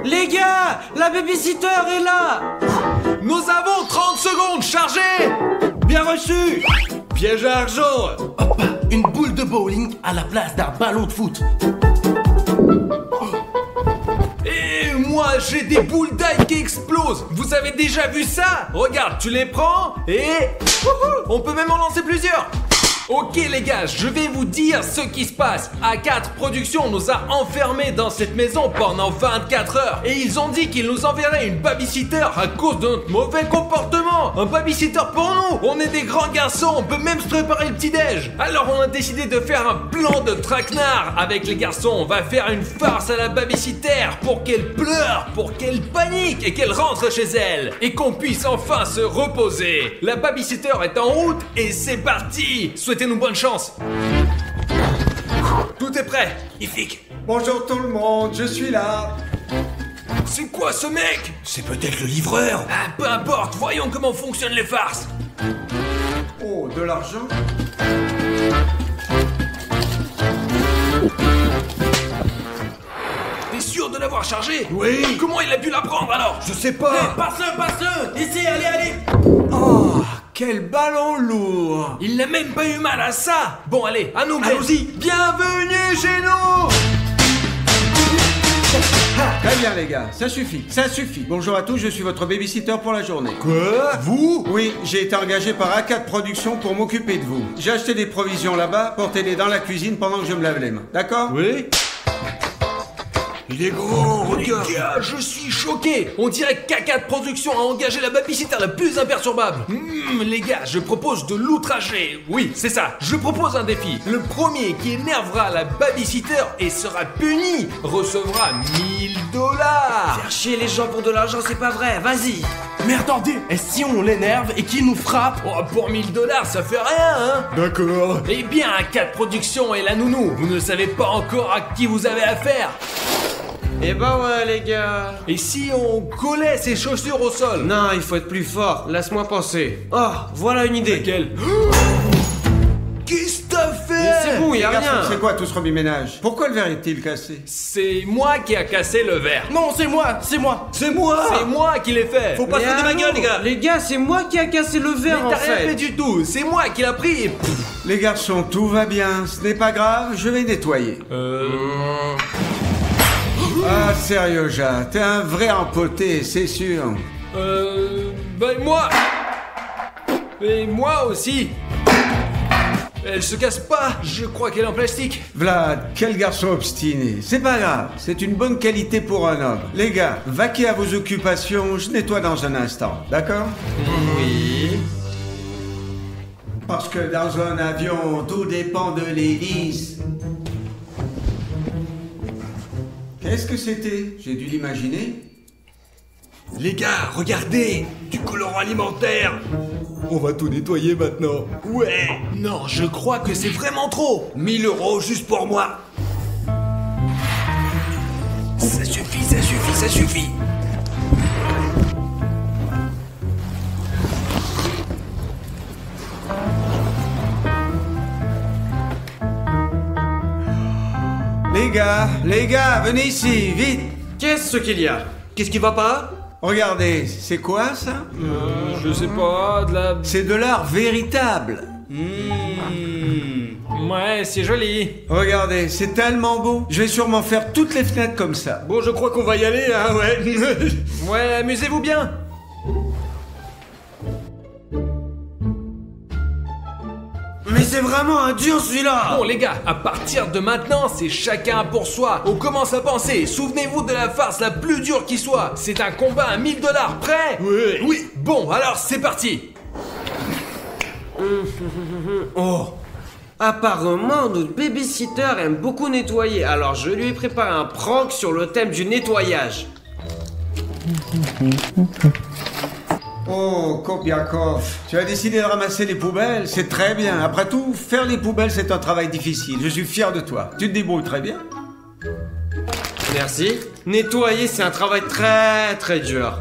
Les gars, la babysitter est là. Nous avons 30 secondes, chargez. Bien reçu. Piège à argent. Hop, une boule de bowling à la place d'un ballon de foot. Et moi, j'ai des boules d'ail qui explosent. Vous avez déjà vu ça? Regarde, tu les prends et... on peut même en lancer plusieurs. Ok les gars, je vais vous dire ce qui se passe. A4 Productions nous a enfermés dans cette maison pendant 24 heures. Et ils ont dit qu'ils nous enverraient une babysitter à cause de notre mauvais comportement. Un babysitter pour nous. On est des grands garçons, on peut même se préparer le petit-déj. Alors on a décidé de faire un plan de traquenard. Avec les garçons, on va faire une farce à la babysitter pour qu'elle pleure, pour qu'elle panique et qu'elle rentre chez elle. Et qu'on puisse enfin se reposer. La babysitter est en route et c'est parti. Souhaitez-nous bonne chance. Tout est prêt. Magnifique. Bonjour tout le monde, je suis là. C'est quoi ce mec? C'est peut-être le livreur. Ah, peu importe, voyons comment fonctionnent les farces. Oh, de l'argent? T'es sûr de l'avoir chargé? Oui. Comment il a pu la prendre alors? Je sais pas. Passe-le. Ici, allez. Oh, quel ballon lourd. Il n'a même pas eu mal à ça. Bon allez, à nous. Allons-y. Bienvenue chez nous. Très bien les gars, ça suffit. Bonjour à tous, je suis votre babysitter pour la journée. Quoi? Vous? Oui, j'ai été engagé par A4 Productions pour m'occuper de vous. J'ai acheté des provisions là-bas, portez-les dans la cuisine pendant que je me lave les mains, d'accord? Oui. Il est grand, regarde. Les gars, je suis choqué. On dirait qu'A4 Productions a engagé la babysitter la plus imperturbable. Les gars, je propose de l'outrager. Oui, c'est ça, je propose un défi. Le premier qui énervera la babysitter et sera puni recevra 1000 $. Faire chier les gens pour de l'argent, c'est pas vrai. Vas-y. Mais attendez, et si on l'énerve et qu'il nous frappe? Oh, pour 1000 $, ça fait rien, hein. D'accord. Eh bien, A4 Productions et la nounou, vous ne savez pas encore à qui vous avez affaire. Eh ben ouais, les gars. Et si on collait ses chaussures au sol? Non, il faut être plus fort. Laisse-moi penser. Oh, voilà une idée. Laquelle? Qu'est-ce que t'as fait? Mais c'est bon, y a Les garçons, rien. c'est quoi tout ce remue-ménage? Pourquoi le verre est-il cassé? C'est moi qui a cassé le verre. Non, c'est moi. C'est moi qui l'ai fait. Faut pas se Mais foutre de ma gueule, les gars. Les gars, c'est moi qui a cassé le Mais verre en t'as rien fait fait. du tout. C'est moi qui l'a pris et... Les garçons, tout va bien, ce n'est pas grave, je vais nettoyer. Ah, sérieux, Ja, t'es un vrai empoté, c'est sûr. Ben moi... Et moi aussi. Elle se casse pas. Je crois qu'elle est en plastique. Vlad, quel garçon obstiné. C'est pas grave, c'est une bonne qualité pour un homme. Les gars, vaquez à vos occupations, je nettoie dans un instant, d'accord? Oui. Parce que dans un avion, tout dépend de l'hélice. Qu'est-ce que c'était? J'ai dû l'imaginer. Les gars, regardez. Du colorant alimentaire. On va tout nettoyer maintenant. Ouais. Non, je crois que c'est vraiment trop. 1000 € juste pour moi. Ça suffit. Les gars, venez ici, vite. Qu'est-ce qu'il y a? Qu'est-ce qui va pas? Regardez, c'est quoi ça? Je sais pas, de la... C'est de l'art véritable. Ouais, c'est joli. Regardez, c'est tellement beau. Je vais sûrement faire toutes les fenêtres comme ça. Bon, je crois qu'on va y aller, hein, ouais. Ouais, amusez-vous bien. Mais c'est vraiment un dur celui-là. Bon les gars, à partir de maintenant, c'est chacun pour soi. On commence à penser. Souvenez-vous de la farce la plus dure qui soit. C'est un combat à 1000 $. Prêt? Oui. Bon, alors c'est parti. Oh. Apparemment, notre babysitter aime beaucoup nettoyer. Alors je lui ai préparé un prank sur le thème du nettoyage. Oh, Kopiakov, tu as décidé de ramasser les poubelles, c'est très bien. Après tout, faire les poubelles, c'est un travail difficile. Je suis fier de toi. Tu te débrouilles très bien. Merci. Nettoyer, c'est un travail très très dur.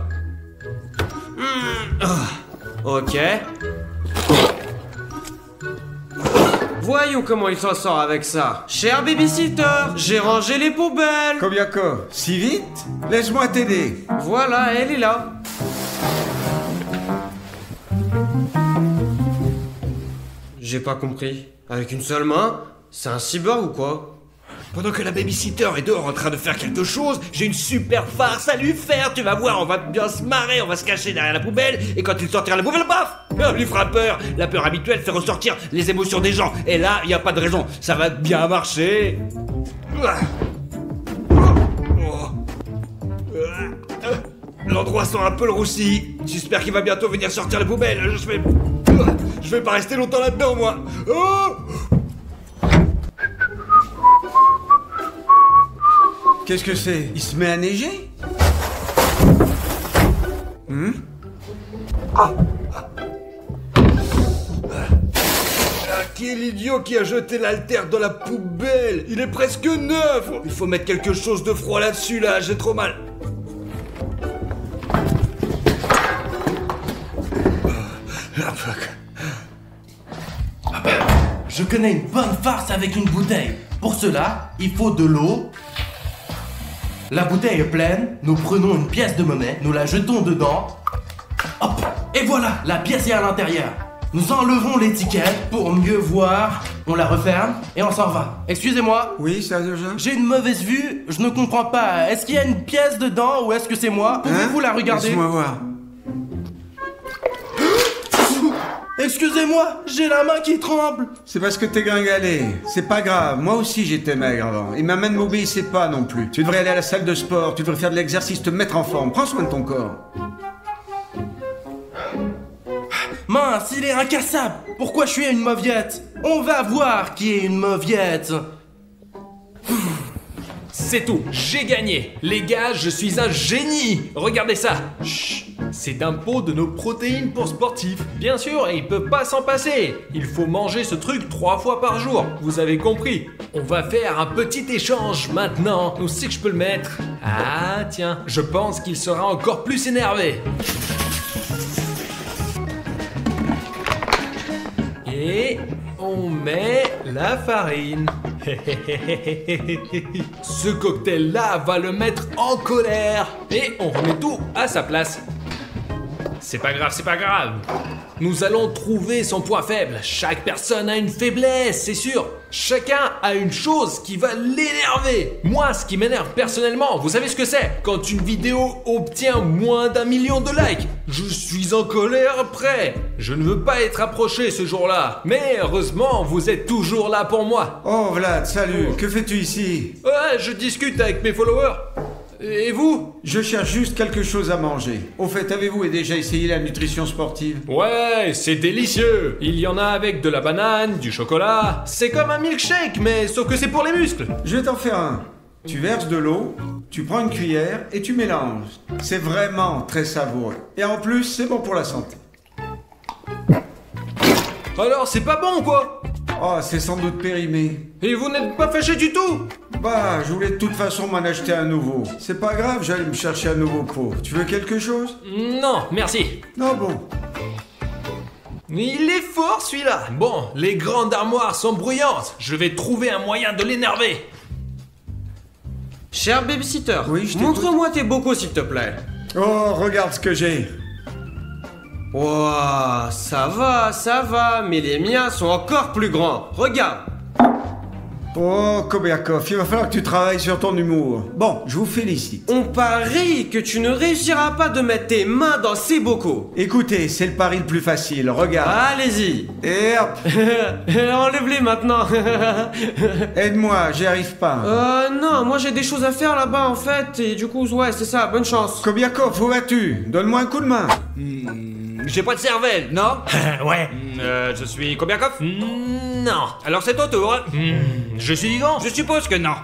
Ok. Voyons comment il s'en sort avec ça. Cher babysitter, j'ai rangé les poubelles. Kobiakov, si vite? Laisse-moi t'aider. Voilà, elle est là. J'ai pas compris. Avec une seule main? C'est un cyborg ou quoi? Pendant que la babysitter est dehors en train de faire quelque chose, j'ai une super farce à lui faire. Tu vas voir, on va bien se marrer, on va se cacher derrière la poubelle, et quand il sortira la poubelle, paf, on lui fera peur. La peur habituelle fait ressortir les émotions des gens. Et là, il n'y a pas de raison, ça va bien marcher. L'endroit sent un peu le roussi. J'espère qu'il va bientôt venir sortir la poubelle. Je vais pas rester longtemps là-dedans, moi. Oh! Qu'est-ce que c'est? Il se met à neiger? Qui est l'idiot qui a jeté l'haltère dans la poubelle? Il est presque neuf. Il faut mettre quelque chose de froid là-dessus, là, j'ai trop mal. Je connais une bonne farce avec une bouteille. Pour cela, il faut de l'eau. La bouteille est pleine, nous prenons une pièce de monnaie, nous la jetons dedans. Hop! Et voilà, la pièce est à l'intérieur. Nous enlevons l'étiquette pour mieux voir. On la referme et on s'en va. Excusez-moi. Oui, sérieusement? J'ai une mauvaise vue, je ne comprends pas. Est-ce qu'il y a une pièce dedans ou est-ce que c'est moi? Pouvez-vous la regarder? Laisse-moi voir. Excusez-moi, j'ai la main qui tremble. C'est parce que t'es gringalé. C'est pas grave, moi aussi j'étais maigre avant. Et ma main ne m'obéissait pas non plus. Tu devrais aller à la salle de sport, tu devrais faire de l'exercice, te mettre en forme. Prends soin de ton corps. Mince, il est incassable. Pourquoi je suis une mauviette? On va voir qui est une mauviette. C'est tout, j'ai gagné. Les gars, je suis un génie. Regardez ça. Chut. C'est un pot de nos protéines pour sportifs. Bien sûr, il peut pas s'en passer. Il faut manger ce truc 3 fois par jour. Vous avez compris. On va faire un petit échange maintenant. Où c'est que je peux le mettre? Ah tiens, je pense qu'il sera encore plus énervé. Et on met la farine. Ce cocktail-là va le mettre en colère. Et on remet tout à sa place. C'est pas grave, c'est pas grave. Nous allons trouver son point faible. Chaque personne a une faiblesse, c'est sûr. Chacun a une chose qui va l'énerver. Moi, ce qui m'énerve personnellement, vous savez ce que c'est? Quand une vidéo obtient moins d'1 million de likes, je suis en colère après. Je ne veux pas être approché ce jour-là. Mais heureusement, vous êtes toujours là pour moi. Oh Vlad, salut. Que fais-tu ici? Ouais, je discute avec mes followers. Et vous? Je cherche juste quelque chose à manger. Au fait, avez-vous déjà essayé la nutrition sportive? Ouais, c'est délicieux. Il y en a avec de la banane, du chocolat. C'est comme un milkshake, mais sauf que c'est pour les muscles. Je vais t'en faire un. Tu verses de l'eau, tu prends une cuillère et tu mélanges. C'est vraiment très savoureux. Et en plus, c'est bon pour la santé. Alors, c'est pas bon, quoi? Oh, c'est sans doute périmé. Et vous n'êtes pas fâché du tout? Bah, je voulais de toute façon m'en acheter un nouveau. C'est pas grave, j'allais me chercher un nouveau pot. Tu veux quelque chose? Non, merci. Non, bon. Il est fort, celui-là. Bon, les grandes armoires sont bruyantes. Je vais trouver un moyen de l'énerver. Cher babysitter, Oui, je t'écoute. montre-moi tes bocaux s'il te plaît. Oh, regarde ce que j'ai. Ouah, ça va, mais les miens sont encore plus grands. Regarde. Oh, Kobiakov, il va falloir que tu travailles sur ton humour. Bon, je vous félicite. On parie que tu ne réussiras pas de mettre tes mains dans ces bocaux. Écoutez, c'est le pari le plus facile, regarde. Allez-y. Et hop, Enlève-les maintenant. aide-moi, j'y arrive pas. Non, moi j'ai des choses à faire là-bas en fait. Et du coup, ouais, c'est ça, bonne chance. Kobiakov, où vas-tu? Donne-moi un coup de main. J'ai pas de cervelle, non? Ouais. Je suis Kobiakov? Non. Alors c'est ton tour. Je suis vivant. Je suppose que non.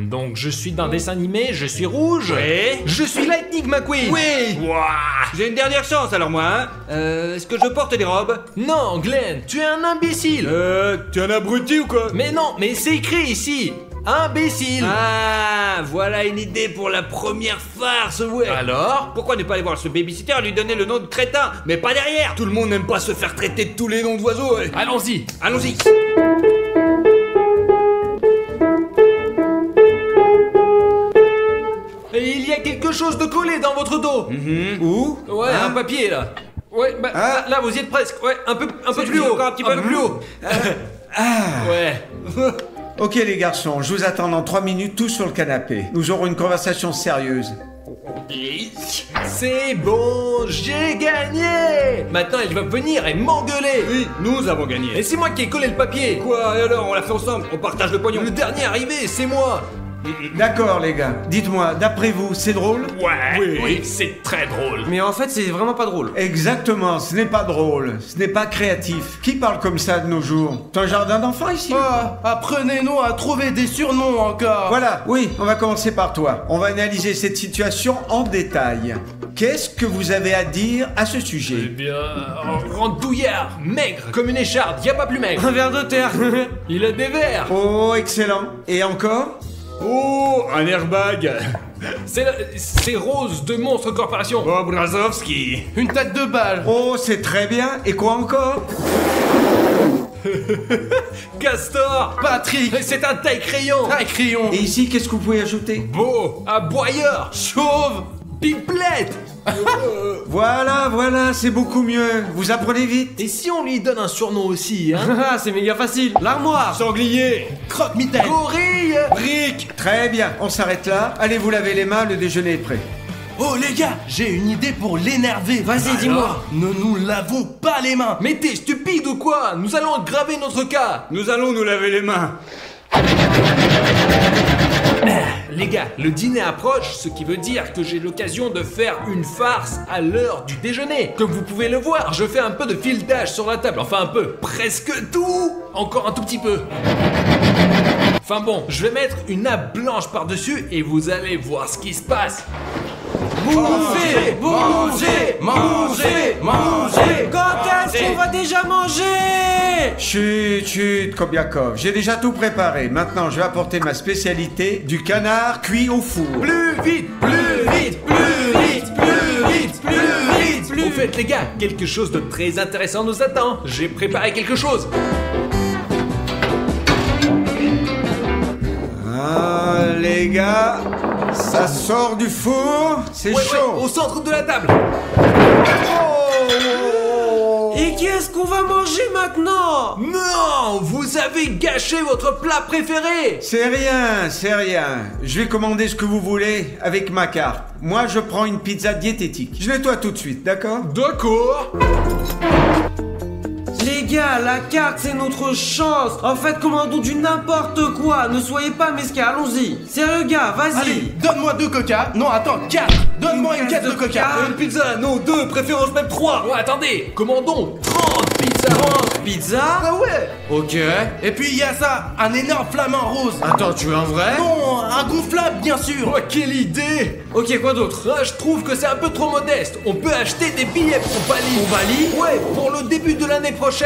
Donc je suis dans un dessin animé, je suis rouge. Oui. Je suis Lightning McQueen. Oui. Ouah. J'ai une dernière chance alors moi, hein. Est-ce que je porte des robes? Non, Glenn, tu es un imbécile. Tu es un abruti ou quoi? Mais non, mais c'est écrit ici. Imbécile. Ah, voilà une idée pour la première farce, ouais. Alors? Pourquoi ne pas aller voir ce babysitter et lui donner le nom de crétin? Mais pas derrière. Tout le monde n'aime pas se faire traiter de tous les noms d'oiseaux, ouais. Allons-y. Allons-y. Et il y a quelque chose de collé dans votre dos. Où? Ouais, un papier là. Ouais, bah là vous y êtes presque. Ouais, un peu plus haut. Encore un petit peu plus haut. Ouais. Ok les garçons, je vous attends dans 3 minutes tous sur le canapé. Nous aurons une conversation sérieuse. C'est bon, j'ai gagné. Maintenant elle va venir et m'engueuler. Oui, nous avons gagné. Et c'est moi qui ai collé le papier. Quoi, et alors, on l'a fait ensemble, on partage le pognon. Le dernier arrivé, c'est moi. D'accord les gars, dites-moi, d'après vous, c'est drôle? Ouais, oui, c'est très drôle. Mais en fait, c'est vraiment pas drôle. Exactement, ce n'est pas drôle, ce n'est pas créatif. Qui parle comme ça de nos jours? T'as un jardin d'enfants ici? Apprenez-nous à trouver des surnoms encore. Voilà, oui, on va commencer par toi. On va analyser cette situation en détail. Qu'est-ce que vous avez à dire à ce Eh sujet? bien, randouillard, maigre, comme une écharde, y a pas plus maigre. Un verre de terre. Il a des verres. Oh, excellent. Et encore? Oh, un airbag. C'est Rose de Monstre Corporation. Oh, Brazowski. Une tête de balle. Oh, c'est très bien. Et quoi encore? Castor. Patrick. C'est un taille-crayon. Un crayon. Et ici, qu'est-ce que vous pouvez ajouter? Beau. Aboyeur. Chauve. Pipelette. Voilà, c'est beaucoup mieux. Vous apprenez vite. Et si on lui donne un surnom aussi, hein? Ah, c'est méga facile. L'armoire. Sanglier. Croque-mitaine. Gorille. Brique. Très bien, on s'arrête là. Allez vous laver les mains, le déjeuner est prêt. Oh les gars, j'ai une idée pour l'énerver. Vas-y, dis-moi. Ne nous lavons pas les mains. Mais t'es stupide ou quoi? Nous allons graver notre cas. Nous allons nous laver les mains. Les gars, le dîner approche, ce qui veut dire que j'ai l'occasion de faire une farce à l'heure du déjeuner. Comme vous pouvez le voir, je fais un peu de fildage sur la table. Enfin un peu, presque tout. Encore un tout petit peu. Enfin bon, je vais mettre une nappe blanche par-dessus et vous allez voir ce qui se passe. Bouffer, bouffer, manger, manger. Quand est-ce qu'on va déjà manger? Chut, Kobiakov, j'ai déjà tout préparé. Maintenant, je vais apporter ma spécialité, du canard cuit au four. Plus vite, plus vite, plus vite, plus vite, plus vite, plus. Au fait, les gars, quelque chose de très intéressant nous attend. J'ai préparé quelque chose. Ah, les gars, ça sort du four, c'est Ouais, chaud. au centre de la table. Et qu'est-ce qu'on va manger maintenant? Non, vous avez gâché votre plat préféré. C'est rien. Je vais commander ce que vous voulez avec ma carte. Moi, je prends une pizza diététique. Je nettoie tout de suite, d'accord? D'accord. Les gars, la carte c'est notre chance. En fait, commandons du n'importe quoi. Ne soyez pas mesquins, allons-y. Sérieux gars, vas-y. Allez, donne-moi 2 coca. Non, attends, 4. Donne-moi une 4 de coca. Une pizza, non, 2, préférence même 3. Ouais, attendez, commandons 30 pizzas. 30 pizzas. Ah ouais. Ok. Et puis il y a ça, un énorme flamant rose. Attends, tu veux un vrai? Non, un gonflable, bien sûr. Oh, quelle idée. Ok, quoi d'autre? Ah, je trouve que c'est un peu trop modeste. On peut acheter des billets pour Bali. Pour Bali? Ouais, pour le début de l'année prochaine.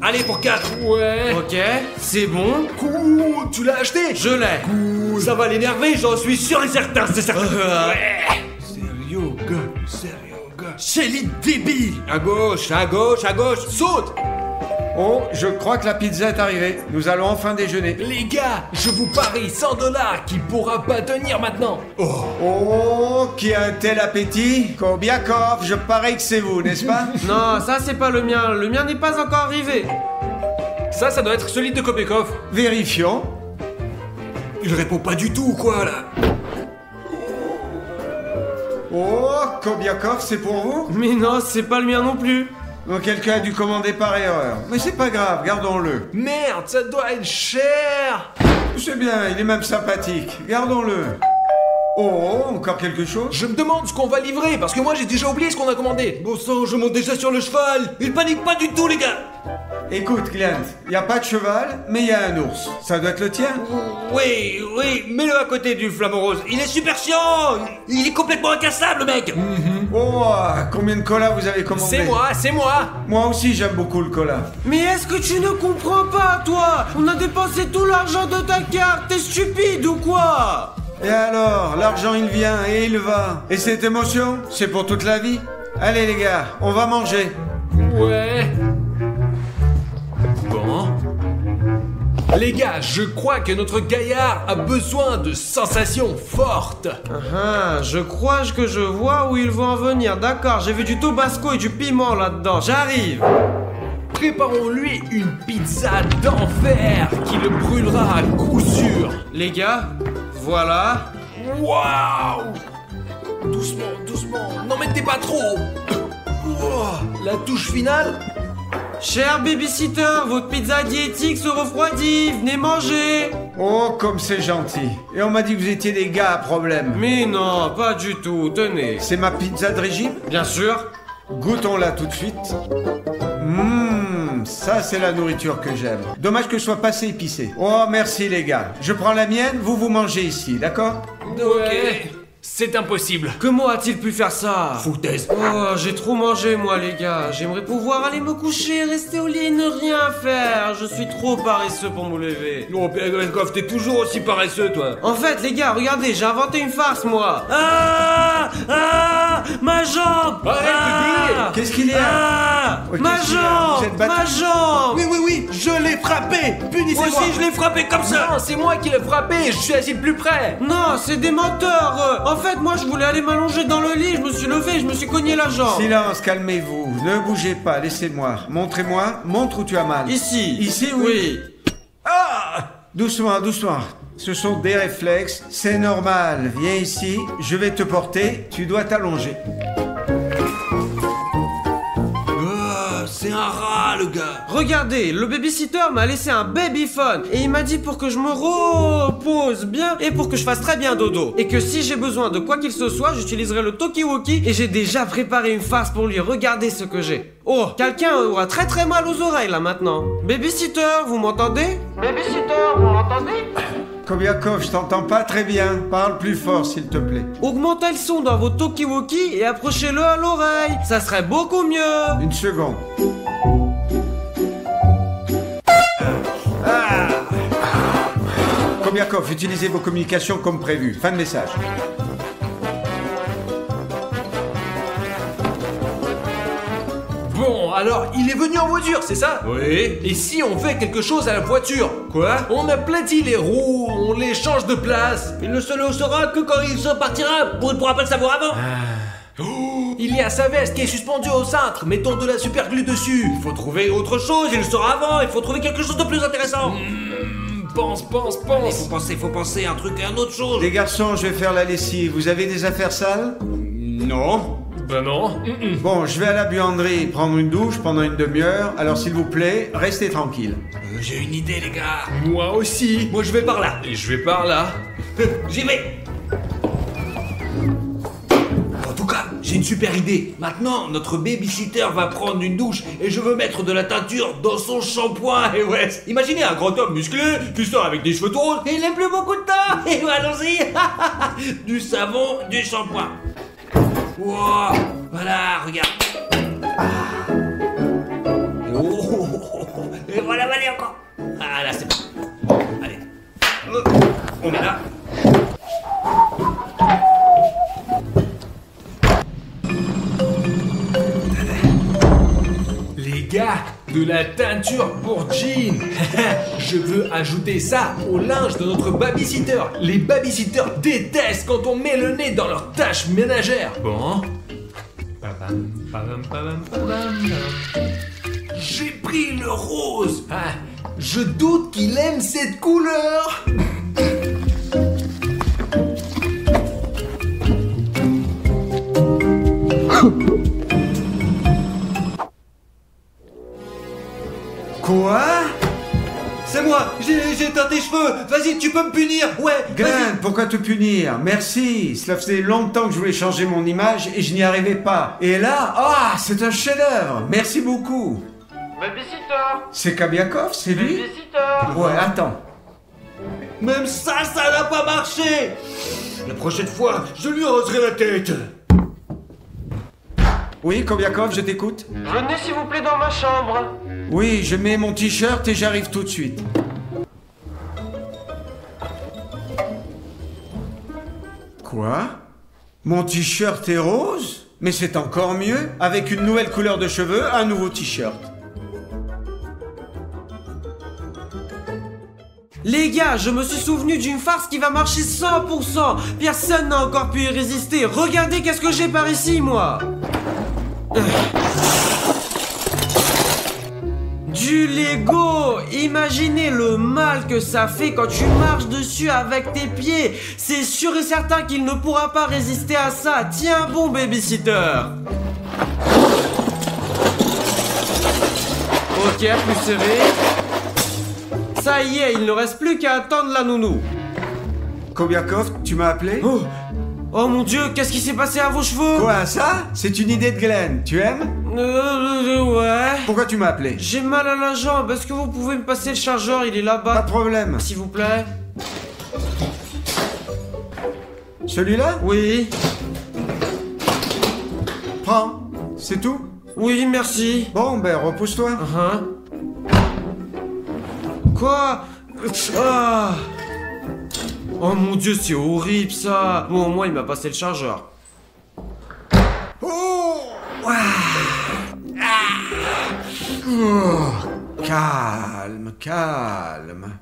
Allez, pour 4. Ouais. Ok, c'est bon. Cool, tu l'as acheté? Je l'ai. Ça va l'énerver, j'en suis sûr et certain, c'est certain. Sérieux, gars. Shelly débile. À gauche, à gauche, à gauche. Saute. Oh, je crois que la pizza est arrivée. Nous allons enfin déjeuner. Les gars, je vous parie 100 $ qui pourra pas tenir maintenant. Oh, qui a un tel appétit? Kobiakov, je parie que c'est vous, n'est-ce pas? Non, ça c'est pas le mien. Le mien n'est pas encore arrivé. Ça doit être celui de Kopekov. Vérifions. Il répond pas du tout, quoi, là. Oh, Kobiakov, c'est pour vous? Mais non, c'est pas le mien non plus. Donc quelqu'un a dû commander par erreur. Mais c'est pas grave, gardons-le. Merde, ça doit être cher. C'est bien, il est même sympathique. Gardons-le. Oh, encore quelque chose? Je me demande ce qu'on va livrer, parce que moi j'ai déjà oublié ce qu'on a commandé. Bon sang, je monte déjà sur le cheval. Il panique pas du tout, les gars. Écoute, Glenn, y a pas de cheval, mais y a un ours. Ça doit être le tien? Oui, mets-le à côté du flamant rose. Il est super chiant. Il est complètement incassable, le mec. Oh, combien de cola vous avez commandé? C'est moi. Moi aussi, j'aime beaucoup le cola. Mais est-ce que tu ne comprends pas, toi? On a dépensé tout l'argent de ta carte. T'es stupide ou quoi? Et alors, l'argent il vient et il va. Et cette émotion, c'est pour toute la vie. Allez les gars, on va manger. Ouais. Bon. Les gars, je crois que notre gaillard a besoin de sensations fortes. Je crois que je vois où ils vont en venir. D'accord, j'ai vu du tabasco et du piment là-dedans. J'arrive. Préparons-lui une pizza d'enfer qui le brûlera à coup sûr. Les gars, voilà. Waouh! Doucement, doucement, n'en mettez pas trop. La touche finale? Cher babysitter, votre pizza diététique se refroidit. Venez manger. Oh, comme c'est gentil. Et on m'a dit que vous étiez des gars à problème. Mais non, pas du tout. Tenez. C'est ma pizza de régime? Bien sûr. Goûtons-la tout de suite. Ça c'est la nourriture que j'aime. Dommage que je sois pas assez épicé. Oh, merci les gars. Je prends la mienne, vous mangez ici, d'accord? Ok. C'est impossible. Comment a-t-il pu faire ça? Foutaise. Oh, j'ai trop mangé moi les gars. J'aimerais pouvoir aller me coucher, rester au lit et ne rien faire. Je suis trop paresseux pour me lever. Non, Pérez-Goff, t'es toujours aussi paresseux, toi. En fait les gars, regardez, j'ai inventé une farce moi. Ma jambe. Arrête de gueuler. Qu'est-ce qu'il y a? Oh, Ma qu'est-ce qu'il y a? Vous êtes jambe. battu? Ma jambe. Oui, je l'ai frappé. Punissez-moi. Moi aussi, je l'ai frappé comme ça. Non, c'est moi qui l'ai frappé, je suis assis plus près. Non, c'est des menteurs. En fait, moi je voulais aller m'allonger dans le lit, je me suis levé, je me suis cogné la jambe. Silence, calmez-vous. Ne bougez pas, laissez-moi. Montrez-moi, montre où tu as mal. Ici. Ici, oui. Doucement, doucement. Ce sont des réflexes, c'est normal. Viens ici, je vais te porter, tu dois t'allonger. C'est un rat, le gars. Regardez, le babysitter m'a laissé un babyphone et il m'a dit pour que je me repose bien et pour que je fasse très bien dodo. Et que si j'ai besoin de quoi qu'il se soit, j'utiliserai le talkie-walkie et j'ai déjà préparé une farce pour lui. Regardez ce que j'ai. Oh, quelqu'un aura très très mal aux oreilles là maintenant. Babysitter, vous m'entendez? Babysitter, vous m'entendez? Kobiakov, je t'entends pas très bien. Parle plus fort, s'il te plaît. Augmentez le son dans votre talkie-walkie et approchez-le à l'oreille. Ça serait beaucoup mieux. Une seconde. Kobiakov, utilisez vos communications comme prévu. Fin de message. Bon, alors, il est venu en voiture, c'est ça? Oui. Et si on fait quelque chose à la voiture? Quoi? On aplatit les roues, on les change de place. Il ne se le saura que quand il se partira. Vous ne pourra pas le savoir avant. Il y a sa veste qui est suspendue au cintre, mettons de la superglue dessus. Il faut trouver autre chose, il le saura avant. Il faut trouver quelque chose de plus intéressant. Pense. Il faut penser un truc à une autre chose. Les garçons, je vais faire la lessive. Vous avez des affaires sales? Non. Ben non. Bon, je vais à la buanderie prendre une douche pendant une demi-heure. Alors s'il vous plaît, restez tranquille. J'ai une idée, les gars. Moi aussi. Moi, je vais par là. Et je vais par là. J'y vais. En tout cas, j'ai une super idée. Maintenant, notre babysitter va prendre une douche et je veux mettre de la teinture dans son shampoing. Et ouais, imaginez un grand homme musclé qui sort avec des cheveux tout roses et il n'aime plus beaucoup de temps. Et allons-y. Du savon, du shampoing. Wow, voilà, regarde. Et voilà, allez encore. Ah là, c'est bon. Allez. On met là. Les gars, de la teinture pour jean. Je veux ajouter ça au linge de notre babysitter. Les babysitters détestent quand on met le nez dans leurs tâches ménagères. Bon. J'ai pris le rose. Ah, je doute qu'il aime cette couleur. Quoi? C'est moi, j'ai teint tes cheveux. Vas-y, tu peux me punir. Ouais, Grant, pourquoi te punir? Merci. Cela faisait longtemps que je voulais changer mon image et je n'y arrivais pas. Et là, c'est un chef-d'œuvre. Merci beaucoup. Babysitter. C'est Kabiakov, c'est lui? Babysitter. Ouais, attends. Même ça n'a pas marché. La prochaine fois, je lui raserai la tête. Oui, Kobiakov, je t'écoute. Venez s'il vous plaît dans ma chambre. Oui, je mets mon t-shirt et j'arrive tout de suite. Quoi? Mon t-shirt est rose? Mais c'est encore mieux. Avec une nouvelle couleur de cheveux, un nouveau t-shirt. Les gars, je me suis souvenu d'une farce qui va marcher 100%. Personne n'a encore pu y résister. Regardez qu'est-ce que j'ai par ici, moi. Du Lego. Imaginez le mal que ça fait quand tu marches dessus avec tes pieds. C'est sûr et certain qu'il ne pourra pas résister à ça. Tiens bon, babysitter. Ok, plus serré. Ça y est, il ne reste plus qu'à attendre la nounou. Kobiakov, tu m'as appelé? Oh mon Dieu, qu'est-ce qui s'est passé à vos cheveux? Quoi, ça? C'est une idée de Glenn, tu aimes? Ouais. Pourquoi tu m'as appelé? J'ai mal à la jambe, est-ce que vous pouvez me passer le chargeur? Il est Pas là-bas. de problème. S'il vous plaît. Celui-là? Oui. Prends. C'est tout? Oui, merci. Bon, ben, repousse-toi. Hein? Quoi? Ah. Oh mon Dieu, c'est horrible ça. Bon, au moins il m'a passé le chargeur. Oh! Calme, calme.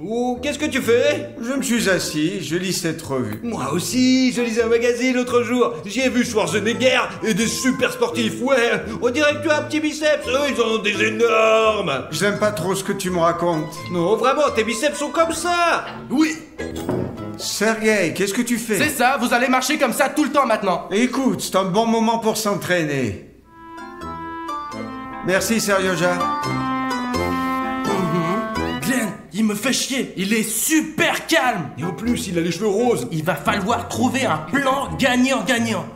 Oh, qu'est-ce que tu fais? Je me suis assis, je lis cette revue. Moi aussi, je lisais un magazine l'autre jour. J'y ai vu Schwarzenegger et des super sportifs, ouais. On dirait que tu as un petit biceps, eux ils en ont des énormes. J'aime pas trop ce que tu me racontes. Non, vraiment, tes biceps sont comme ça. Oui, Sergei, qu'est-ce que tu fais? c'est ça, vous allez marcher comme ça tout le temps maintenant. Écoute, c'est un bon moment pour s'entraîner. Merci, Seryoja. Glenn, il me fait chier, il est super calme. Et en plus, il a les cheveux roses. Il va falloir trouver un plan gagnant-gagnant.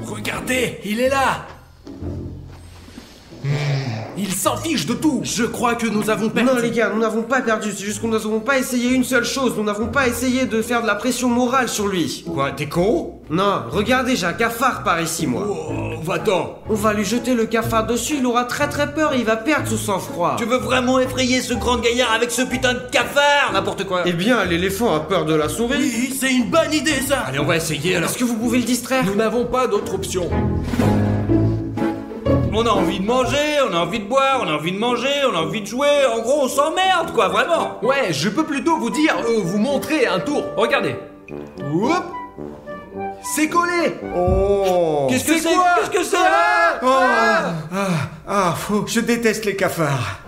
Regardez, il est là. Il s'en fiche de tout. Je crois que nous avons perdu. Non les gars, nous n'avons pas perdu, c'est juste que nous n'avons pas essayé une seule chose, nous n'avons pas essayé de faire de la pression morale sur lui. Quoi, t'es con? Non, regardez, j'ai un cafard par ici moi. Oh, va-t'en. On va lui jeter le cafard dessus, il aura très peur et il va perdre son sang-froid. Tu veux vraiment effrayer ce grand gaillard avec ce putain de cafard? N'importe quoi. Eh bien, l'éléphant a peur de la souris. Oui, c'est une bonne idée ça. Allez, on va essayer alors. Est-ce que vous pouvez le distraire? Nous n'avons pas d'autre option. On a envie de manger, on a envie de boire, on a envie de manger, on a envie de jouer. En gros, on s'emmerde, quoi, vraiment. Ouais, je peux plutôt vous dire, vous montrer un tour. Regardez. Hop. C'est collé. Oh! Qu'est-ce que c'est? Qu'est-ce que c'est? Je déteste les cafards.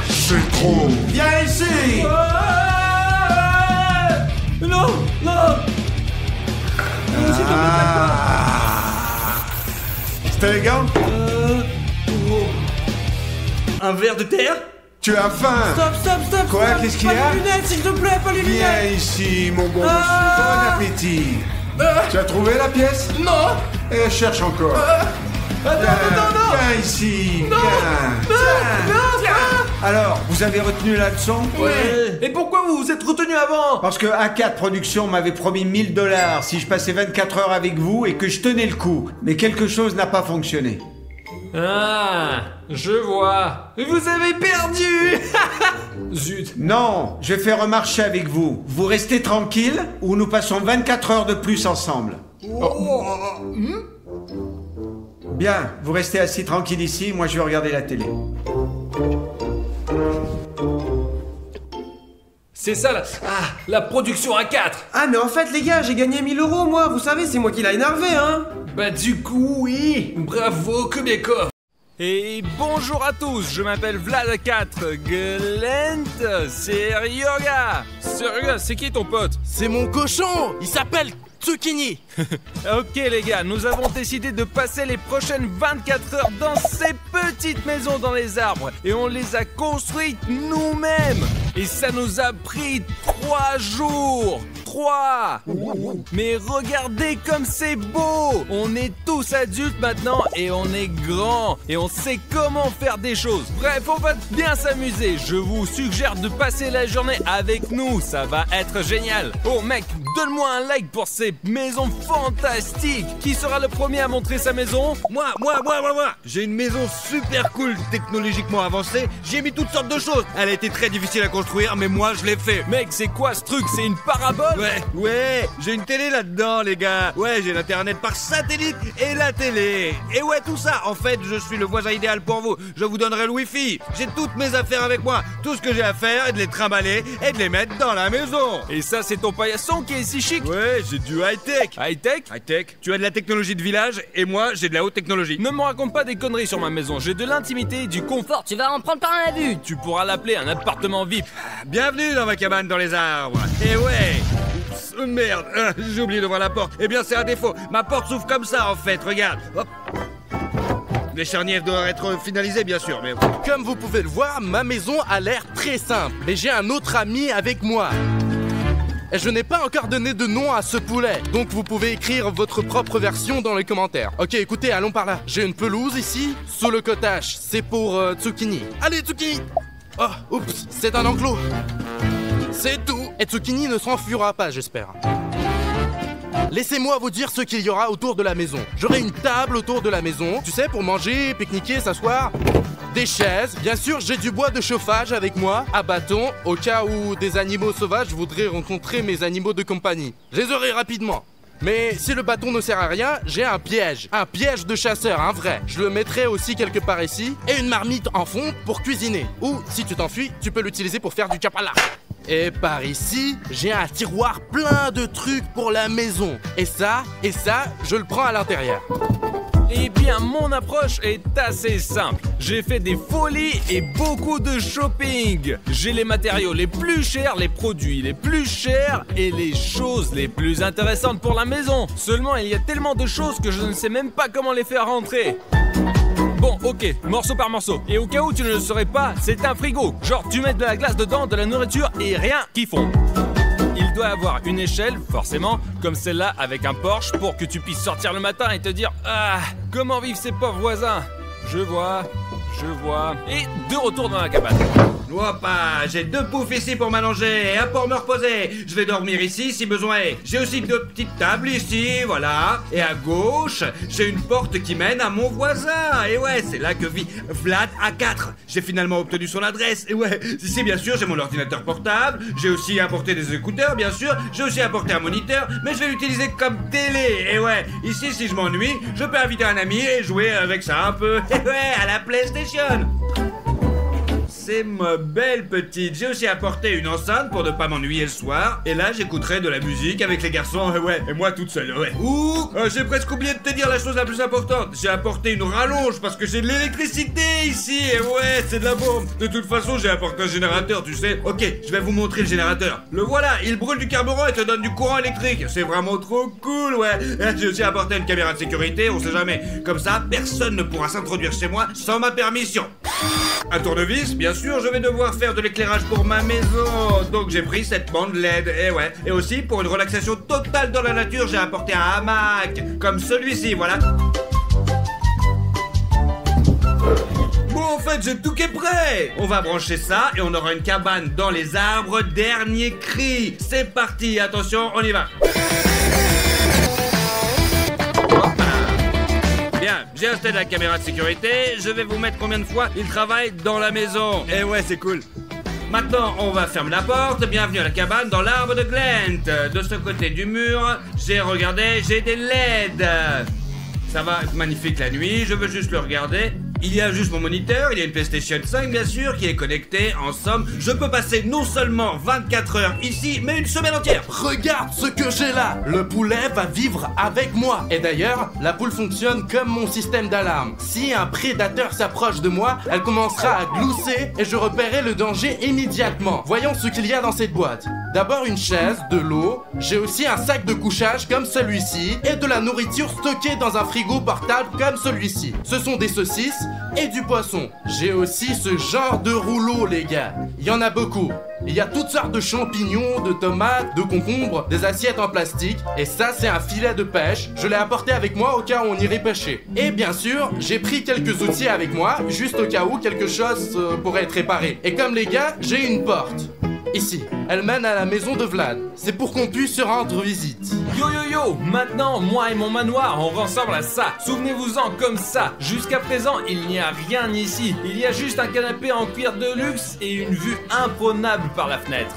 C'est trop. Viens ici! Non, non. C'était élégant? Un verre de terre? Tu as faim? Stop. Quoi, stop. qu'est-ce qu'il y Pas a? les lunettes, s'il te plaît, pas les lunettes. Viens ici, mon bon monsieur. Bon appétit. Tu as trouvé la pièce? Non. Cherche encore. Non. Viens ici. Viens. Alors, vous avez retenu la leçon? Ouais. Et pourquoi vous vous êtes retenu avant? Parce que A4 Productions m'avait promis 1000 $ si je passais 24 heures avec vous et que je tenais le coup. Mais quelque chose n'a pas fonctionné. Ah, je vois. Vous avez perdu. Zut. Non, je vais faire un marché avec vous. Vous restez tranquille ou nous passons 24 heures de plus ensemble. Bien, vous restez assis tranquille ici, moi je vais regarder la télé. C'est ça la production A4. Ah mais en fait les gars, j'ai gagné 1000 € moi, vous savez, c'est moi qui l'a énervé hein. Bah du coup oui. Bravo Kobiakov. Et bonjour à tous, je m'appelle Vlad4 Glent, c'est Ryoga. Seryoga, c'est qui ton pote? C'est mon cochon. Il s'appelle Zucchini. Ok les gars, nous avons décidé de passer les prochaines 24 heures dans ces petites maisons dans les arbres. Et on les a construites nous-mêmes. Et ça nous a pris 3 jours. 3. Mais regardez comme c'est beau. On est tous adultes maintenant et on est grands. Et on sait comment faire des choses. Bref, on va bien s'amuser. Je vous suggère de passer la journée avec nous. Ça va être génial. Oh mec, donne-moi un like pour ces maisons fantastiques. Qui sera le premier à montrer sa maison? Moi. J'ai une maison super cool, technologiquement avancée. J'ai mis toutes sortes de choses. Elle a été très difficile à construire. détruire, mais moi je l'ai fait. Mec, c'est quoi ce truc? C'est une parabole? Ouais, j'ai une télé là-dedans, les gars. Ouais, j'ai l'internet par satellite et la télé. Et ouais, tout ça, en fait, je suis le voisin idéal pour vous. Je vous donnerai le wifi. J'ai toutes mes affaires avec moi. Tout ce que j'ai à faire est de les trimballer et de les mettre dans la maison. Et ça, c'est ton paillasson qui est si chic? Ouais, j'ai du high-tech. High-tech? High-tech. Tu as de la technologie de village et moi, j'ai de la haute technologie. Ne me raconte pas des conneries sur ma maison. J'ai de l'intimité, du confort. Tu vas en prendre par la vue. Tu pourras l'appeler un appartement VIP. Bienvenue dans ma cabane dans les arbres. Et ouais. Oups, merde, j'ai oublié d'ouvrir la porte. Eh bien, c'est un défaut. Ma porte s'ouvre comme ça, en fait. Regarde. Hop. Les charnières doivent être finalisées, bien sûr, mais... Comme vous pouvez le voir, ma maison a l'air très simple. Mais j'ai un autre ami avec moi. Et je n'ai pas encore donné de nom à ce poulet. Donc vous pouvez écrire votre propre version dans les commentaires. Ok, écoutez, allons par là. J'ai une pelouse ici, sous le cottage. C'est pour Zucchini. Allez, Zucchini! Oh, oups, c'est un enclos. C'est tout. Et Zucchini ne s'enfuira pas, j'espère. Laissez-moi vous dire ce qu'il y aura autour de la maison. J'aurai une table autour de la maison, tu sais, pour manger, pique-niquer, s'asseoir. Des chaises, bien sûr, j'ai du bois de chauffage avec moi, un bâton, au cas où des animaux sauvages voudraient rencontrer mes animaux de compagnie. Je les aurai rapidement. Mais si le bâton ne sert à rien, j'ai un piège de chasseur, un vrai. Je le mettrai aussi quelque part ici, et une marmite en fond pour cuisiner. Ou, si tu t'enfuis, tu peux l'utiliser pour faire du chapala. Et par ici, j'ai un tiroir plein de trucs pour la maison. Et ça, je le prends à l'intérieur. Eh bien, mon approche est assez simple. J'ai fait des folies et beaucoup de shopping. J'ai les matériaux les plus chers, les produits les plus chers et les choses les plus intéressantes pour la maison. Seulement, il y a tellement de choses que je ne sais même pas comment les faire rentrer. Bon, ok, morceau par morceau. Et au cas où tu ne le saurais pas, c'est un frigo. Genre, tu mets de la glace dedans, de la nourriture et rien qui fond. Il doit avoir une échelle, forcément, comme celle-là avec un Porsche pour que tu puisses sortir le matin et te dire « Ah, comment vivent ces pauvres voisins ?» Je vois. Et de retour dans la cabane. Ouapa, j'ai 2 poufs ici pour m'allonger et un pour me reposer. Je vais dormir ici si besoin est. J'ai aussi 2 petites tables ici, voilà. Et à gauche, j'ai une porte qui mène à mon voisin. Et ouais, c'est là que vit Vlad A4. J'ai finalement obtenu son adresse. Et ouais, ici bien sûr, j'ai mon ordinateur portable. J'ai aussi apporté des écouteurs, bien sûr. J'ai aussi apporté un moniteur, mais je vais l'utiliser comme télé. Et ouais, ici, si je m'ennuie, je peux inviter un ami et jouer avec ça un peu. Et ouais, à la PlayStation. C'est ma belle petite. J'ai aussi apporté une enceinte pour ne pas m'ennuyer le soir. Et là, j'écouterai de la musique avec les garçons. Ouais, et moi toute seule, ouais. Ouh, j'ai presque oublié de te dire la chose la plus importante. J'ai apporté une rallonge parce que j'ai de l'électricité ici. Et ouais, c'est de la bombe. De toute façon, j'ai apporté un générateur, tu sais. Ok, je vais vous montrer le générateur. Le voilà, il brûle du carburant et te donne du courant électrique. C'est vraiment trop cool, ouais. J'ai aussi apporté une caméra de sécurité, on sait jamais. Comme ça, personne ne pourra s'introduire chez moi sans ma permission. Un tournevis, bien sûr, je vais devoir faire de l'éclairage pour ma maison. Donc j'ai pris cette bande LED, et ouais. Et aussi, pour une relaxation totale dans la nature, j'ai apporté un hamac. Comme celui-ci, voilà. Bon, en fait, j'ai tout qui est prêt. On va brancher ça et on aura une cabane dans les arbres. Dernier cri. C'est parti, attention, on y va. Bien, j'ai installé la caméra de sécurité. Je vais vous mettre combien de fois il travaille dans la maison. Eh ouais, c'est cool. Maintenant, on va fermer la porte. Bienvenue à la cabane dans l'arbre de Glent. De ce côté du mur, j'ai regardé, j'ai des LED. Ça va être magnifique la nuit, je veux juste le regarder. Il y a juste mon moniteur, il y a une PlayStation 5 bien sûr qui est connectée. En somme, je peux passer non seulement 24 heures ici, mais une semaine entière. Regarde ce que j'ai là. Le poulet va vivre avec moi. Et d'ailleurs, la poule fonctionne comme mon système d'alarme. Si un prédateur s'approche de moi, elle commencera à glousser et je repérerai le danger immédiatement. Voyons ce qu'il y a dans cette boîte. D'abord une chaise, de l'eau. J'ai aussi un sac de couchage comme celui-ci et de la nourriture stockée dans un frigo portable comme celui-ci. Ce sont des saucisses et du poisson. J'ai aussi ce genre de rouleau, les gars. Il y en a beaucoup. Il y a toutes sortes de champignons, de tomates, de concombres, des assiettes en plastique. Et ça, c'est un filet de pêche. Je l'ai apporté avec moi au cas où on irait pêcher. Et bien sûr, j'ai pris quelques outils avec moi, juste au cas où quelque chose pourrait être réparé. Et comme les gars, j'ai une porte. Ici, elle mène à la maison de Vlad. C'est pour qu'on puisse se rendre visite. Yo yo yo, maintenant moi et mon manoir on ressemble à ça. Souvenez-vous-en comme ça. Jusqu'à présent il n'y a rien ici. Il y a juste un canapé en cuir de luxe et une vue imprenable par la fenêtre.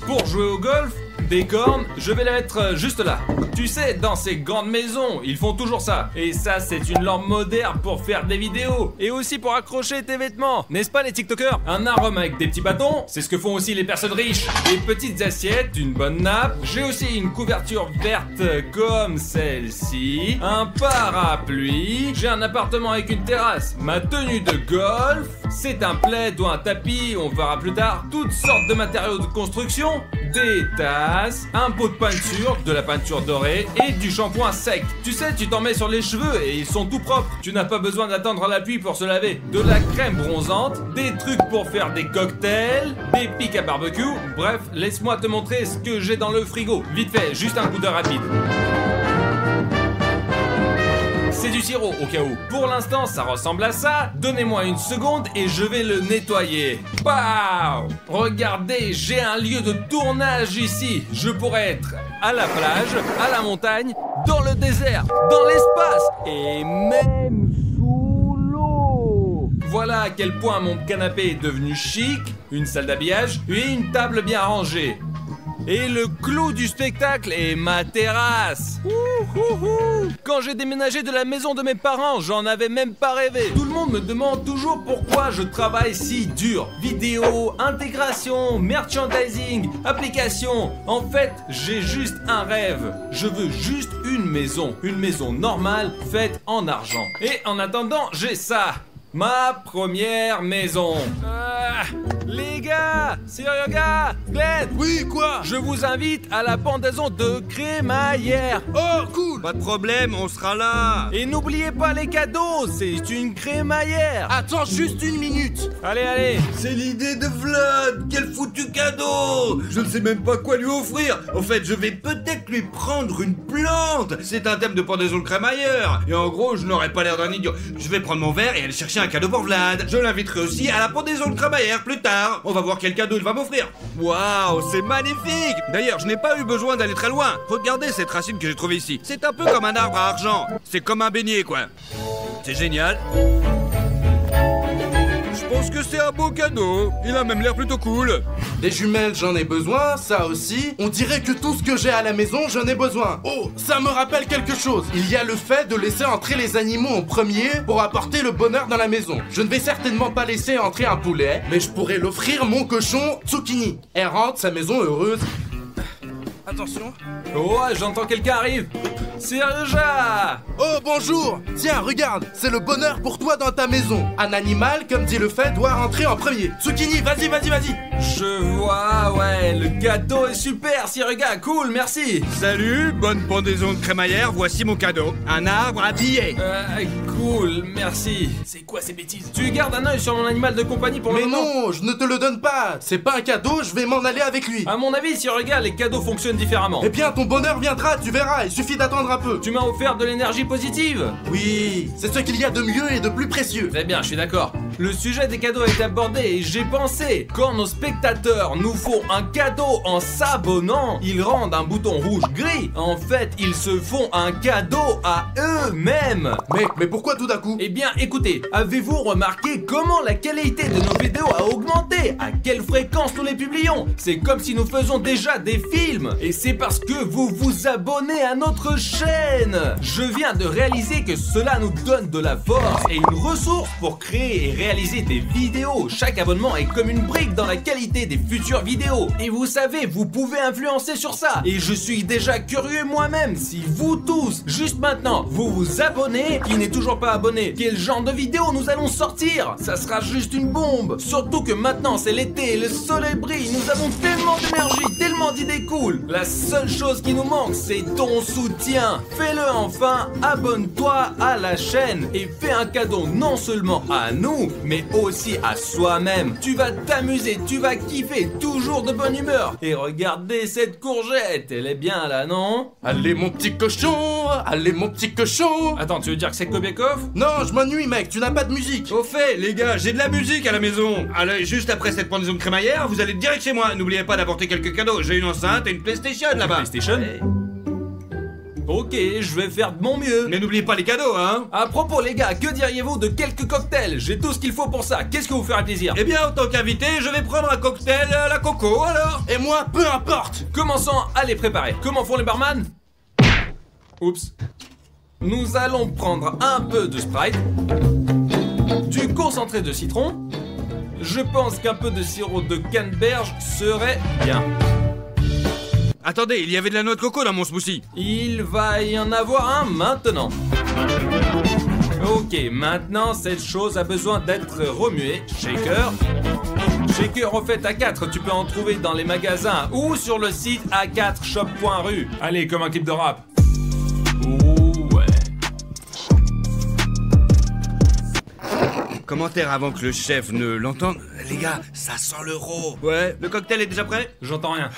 Pour jouer au golf, des cornes, je vais les mettre juste là. Tu sais, dans ces grandes maisons, ils font toujours ça. Et ça, c'est une lampe moderne pour faire des vidéos. Et aussi pour accrocher tes vêtements. N'est-ce pas les TikTokers? Un arôme avec des petits bâtons, c'est ce que font aussi les personnes riches. Des petites assiettes, une bonne nappe. J'ai aussi une couverture verte comme celle-ci. Un parapluie. J'ai un appartement avec une terrasse. Ma tenue de golf. C'est un plaid ou un tapis, on verra plus tard. Toutes sortes de matériaux de construction. Des tasses, un pot de peinture, de la peinture dorée et du shampoing sec. Tu sais, tu t'en mets sur les cheveux et ils sont tout propres. Tu n'as pas besoin d'attendre la pluie pour se laver. De la crème bronzante, des trucs pour faire des cocktails, des pics à barbecue. Bref, laisse-moi te montrer ce que j'ai dans le frigo. Vite fait, juste un coup d'œil rapide. C'est du sirop au cas où. Pour l'instant, ça ressemble à ça. Donnez-moi une seconde et je vais le nettoyer. Pow! Regardez, j'ai un lieu de tournage ici. Je pourrais être à la plage, à la montagne, dans le désert, dans l'espace et même sous l'eau. Voilà à quel point mon canapé est devenu chic, une salle d'habillage et une table bien rangée. Et le clou du spectacle est ma terrasse. Quand j'ai déménagé de la maison de mes parents, j'en avais même pas rêvé. Tout le monde me demande toujours pourquoi je travaille si dur. Vidéo, intégration, merchandising, application. En fait, j'ai juste un rêve. Je veux juste une maison normale faite en argent. Et en attendant, j'ai ça. Ma première maison. Les gars, Sirioga, Glenn. Oui, quoi? Je vous invite à la pendaison de crémaillère. Oh, cool. Pas de problème, on sera là. Et n'oubliez pas les cadeaux, c'est une crémaillère. Attends juste une minute. Allez. C'est l'idée de Vlad. Quel foutu cadeau. Je ne sais même pas quoi lui offrir. En fait, je vais peut-être lui prendre une plante. C'est un thème de pendaison de crémaillère. Et en gros, je n'aurais pas l'air d'un idiot. Je vais prendre mon verre et aller chercher un cadeau pour Vlad. Je l'inviterai aussi à la pendaison de crémaillère plus tard. On va voir quel cadeau il va m'offrir. Waouh, c'est magnifique. D'ailleurs, je n'ai pas eu besoin d'aller très loin. Regardez cette racine que j'ai trouvée ici. C'est un peu comme un arbre à argent. C'est comme un beignet, quoi. C'est génial. Je pense que c'est un beau cadeau. Il a même l'air plutôt cool. Des jumelles, j'en ai besoin, ça aussi. On dirait que tout ce que j'ai à la maison, j'en ai besoin. Oh, ça me rappelle quelque chose. Il y a le fait de laisser entrer les animaux en premier pour apporter le bonheur dans la maison. Je ne vais certainement pas laisser entrer un poulet, mais je pourrais l'offrir mon cochon Zucchini. Elle rentre sa maison heureuse. Attention. Ouais, j'entends quelqu'un arrive. Serja! Oh, bonjour. Tiens, regarde, c'est le bonheur pour toi dans ta maison. Un animal, comme dit le fait, doit rentrer en premier. Zucchini, vas-y. Je vois, ouais, le gâteau est super, Sirga, cool, merci. Salut, bonne pendaison de crémaillère, voici mon cadeau. Un arbre habillé. Cool, merci. C'est quoi ces bêtises? Tu gardes un œil sur mon animal de compagnie pour le moment? Mais non, je ne te le donne pas. C'est pas un cadeau, je vais m'en aller avec lui. À mon avis, Sirga, les cadeaux fonctionnent différemment. Eh bien, ton bonheur viendra, tu verras, il suffit d'attendre un peu. Tu m'as offert de l'énergie positive. Oui, c'est ce qu'il y a de mieux et de plus précieux. Très bien, je suis d'accord. Le sujet des cadeaux a été abordé et j'ai pensé, quand nos spectateurs nous font un cadeau en s'abonnant, ils rendent un bouton rouge-gris. En fait, ils se font un cadeau à eux-mêmes. Mec, mais pourquoi tout d'un coup? Eh bien, écoutez, avez-vous remarqué comment la qualité de nos vidéos a augmenté? À quelle fréquence nous les publions? C'est comme si nous faisions déjà des films. Et c'est parce que vous vous abonnez à notre chaîne. Je viens de réaliser que cela nous donne de la force et une ressource pour créer et réaliser des vidéos. Chaque abonnement est comme une brique dans la qualité des futures vidéos. Et vous savez, vous pouvez influencer sur ça. Et je suis déjà curieux moi-même. Si vous tous, juste maintenant, vous vous abonnez, qui n'est toujours pas abonné, quel genre de vidéo nous allons sortir? Ça sera juste une bombe. Surtout que maintenant c'est l'été, le soleil brille, nous avons tellement d'énergie, tellement d'idées cool. La seule chose qui nous manque, c'est ton soutien. Fais-le enfin, abonne-toi à la chaîne et fais un cadeau non seulement à nous, mais aussi à soi-même. Tu vas t'amuser, tu vas kiffer, toujours de bonne humeur. Et regardez cette courgette, elle est bien là, non? Allez mon petit cochon, allez mon petit cochon. Attends, tu veux dire que c'est Kobiakov? Non, je m'ennuie mec, tu n'as pas de musique. Au fait, les gars, j'ai de la musique à la maison. Allez, juste après cette pendaison de crémaillère, vous allez direct chez moi. N'oubliez pas d'apporter quelques cadeaux. J'ai une enceinte et une PlayStation là-bas. PlayStation? Ok, je vais faire de mon mieux. Mais n'oubliez pas les cadeaux, hein. À propos les gars, que diriez-vous de quelques cocktails? J'ai tout ce qu'il faut pour ça. Qu'est-ce que vous ferait plaisir? Eh bien, en tant qu'invité, je vais prendre un cocktail à la coco, alors. Et moi, peu importe. Commençons à les préparer. Comment font les barman? Oups. Nous allons prendre un peu de Sprite, du concentré de citron. Je pense qu'un peu de sirop de canneberge serait bien. Attendez, il y avait de la noix de coco dans mon smoothie. Il va y en avoir un maintenant. Ok, maintenant cette chose a besoin d'être remuée. Shaker. Shaker refait à 4, tu peux en trouver dans les magasins ou sur le site a4shop.ru. Allez, comme un clip de rap. Ouais. Commentaire avant que le chef ne l'entende. Les gars, ça sent l'euro. Ouais, le cocktail est déjà prêt? J'entends rien.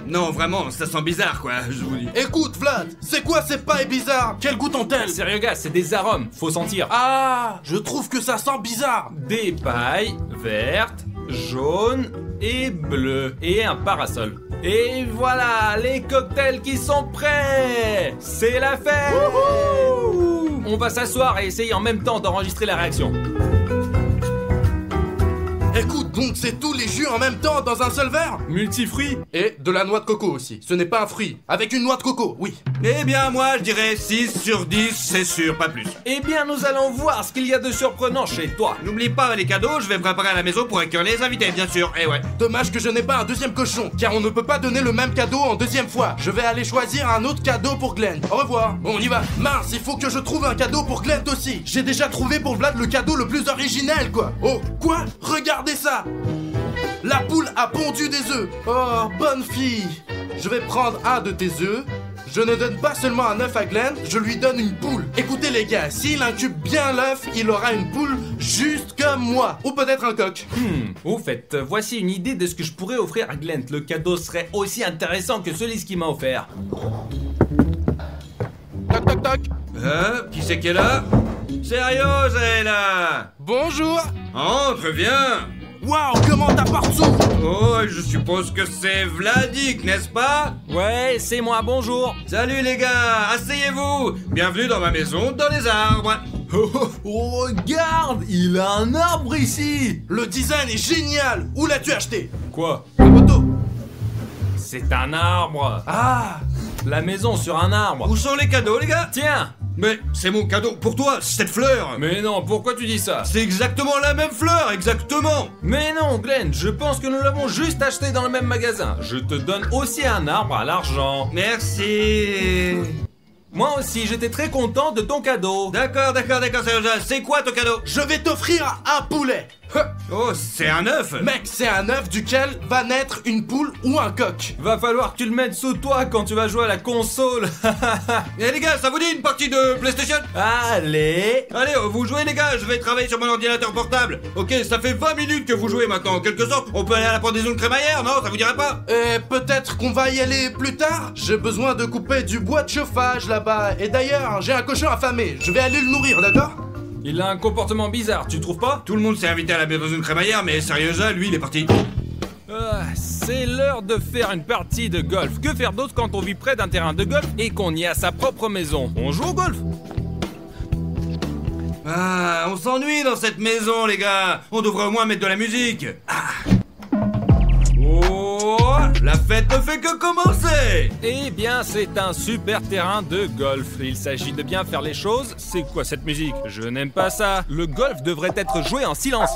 Non, vraiment, ça sent bizarre, quoi, je vous dis. Écoute, Vlad, c'est quoi ces pailles bizarres? Quel goût ont-elles? Sérieux gars, c'est des arômes, faut sentir. Ah, je trouve que ça sent bizarre. Des pailles vertes, jaunes et bleues. Et un parasol. Et voilà, les cocktails qui sont prêts. C'est la fête. On va s'asseoir et essayer en même temps d'enregistrer la réaction. Écoute, donc c'est tous les jus en même temps dans un seul verre? Multifruits. Et de la noix de coco aussi. Ce n'est pas un fruit. Avec une noix de coco, oui. Eh bien, moi, je dirais 6 sur 10, c'est sûr, pas plus. Eh bien, nous allons voir ce qu'il y a de surprenant chez toi. N'oublie pas les cadeaux, je vais préparer à la maison pour accueillir les invités, bien sûr. Eh ouais. Dommage que je n'ai pas un deuxième cochon, car on ne peut pas donner le même cadeau en deuxième fois. Je vais aller choisir un autre cadeau pour Glenn. Au revoir. Bon, on y va. Mince, il faut que je trouve un cadeau pour Glenn aussi. J'ai déjà trouvé pour Vlad le cadeau le plus original, quoi. Oh, quoi? Regardez ça. La poule a pondu des œufs. Oh, bonne fille. Je vais prendre un de tes œufs. Je ne donne pas seulement un œuf à Glenn, je lui donne une poule. Écoutez les gars, s'il incube bien l'œuf, il aura une poule juste comme moi. Ou peut-être un coq. Au fait, voici une idée de ce que je pourrais offrir à Glenn. Le cadeau serait aussi intéressant que celui qu'il m'a offert. Toc toc toc. Qui c'est qui est là? Sérieux, elle est là? Bonjour. Entre, viens. Waouh, comment t'as partout? Oh, je suppose que c'est Vladik, n'est-ce pas? Ouais, c'est moi, bonjour. Salut les gars, asseyez-vous. Bienvenue dans ma maison, dans les arbres. Oh, regarde, il a un arbre ici. Le design est génial. Où l'as-tu acheté? Quoi? La moto. C'est un arbre. Ah. La maison sur un arbre. Où sont les cadeaux, les gars? Tiens. Mais c'est mon cadeau pour toi, cette fleur. Mais non, pourquoi tu dis ça? C'est exactement la même fleur, exactement. Mais non, Glenn, je pense que nous l'avons juste acheté dans le même magasin. Je te donne aussi un arbre à l'argent. Merci. Moi aussi, j'étais très content de ton cadeau. D'accord, Serge. C'est quoi ton cadeau? Je vais t'offrir un poulet. Oh, c'est un œuf. Mec, c'est un œuf duquel va naître une poule ou un coq. Va falloir que tu le mettes sous toi quand tu vas jouer à la console. Eh les gars, ça vous dit une partie de PlayStation? Allez. Allez, vous jouez les gars, je vais travailler sur mon ordinateur portable. Ok, ça fait 20 minutes que vous jouez maintenant, en quelque sorte. On peut aller à la pendaison de crémaillère, non? Ça vous dirait pas? Peut-être qu'on va y aller plus tard. J'ai besoin de couper du bois de chauffage là-bas. Et d'ailleurs, j'ai un cochon affamé. Je vais aller le nourrir, d'accord? Il a un comportement bizarre, tu trouves pas? Tout le monde s'est invité à la pendaison de crémaillère, mais sérieusement, lui, il est parti. C'est l'heure de faire une partie de golf. Que faire d'autre quand on vit près d'un terrain de golf et qu'on y a sa propre maison? On joue au golf? Ah, on s'ennuie dans cette maison, les gars. On devrait au moins mettre de la musique. Oh, la fête ne fait que commencer. Eh bien, c'est un super terrain de golf. Il s'agit de bien faire les choses. C'est quoi cette musique? Je n'aime pas ça. Le golf devrait être joué en silence.